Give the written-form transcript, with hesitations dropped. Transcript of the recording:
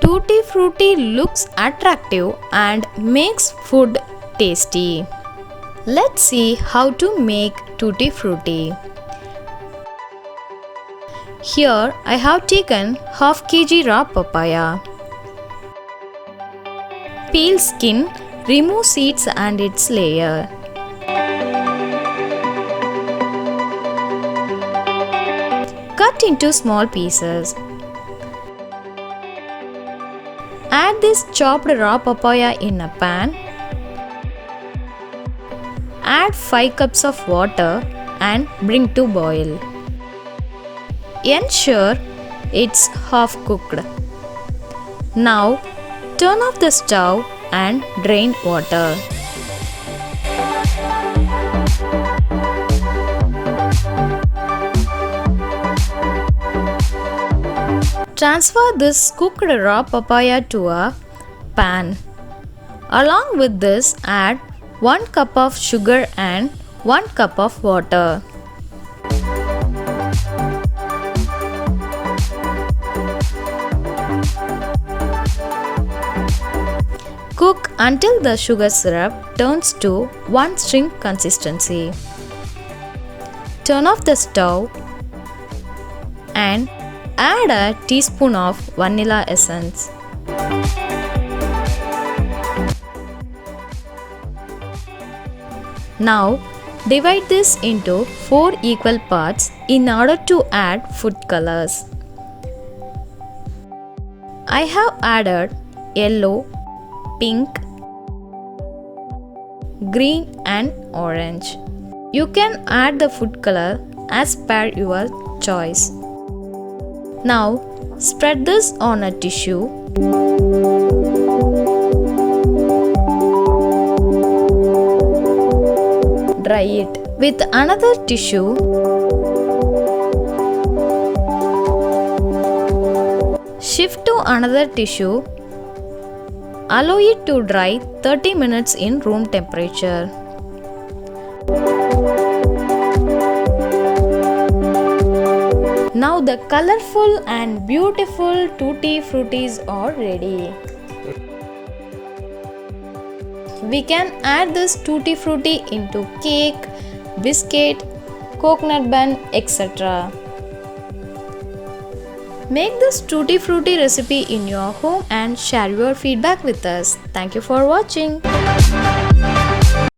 Tutti Frutti looks attractive and makes food tasty. Let's see how to make Tutti Frutti. Here I have taken half kg raw papaya. Peel skin, remove seeds and its layer. Cut into small pieces. Add this chopped raw papaya in a pan. Add 5 cups of water and bring to boil. Ensure it's half cooked. Now turn off the stove and drain water. Transfer this cooked raw papaya to a pan. Along with this, add 1 cup of sugar and 1 cup of water. Cook until the sugar syrup turns to one-string consistency. Turn off the stove and add a teaspoon of vanilla essence. Now divide this into 4 equal parts in order to add food colors. I have added yellow, pink, green and orange. You can add the food color as per your choice. Now spread this on a tissue. Dry it with another tissue. Shift to another tissue. Allow it to dry 30 minutes in room temperature. Now the colorful and beautiful Tutti Fruttis are ready. We can add this Tutti Frutti into cake, biscuit, coconut bun, etc. Make this Tutti Frutti recipe in your home and share your feedback with us. Thank you for watching.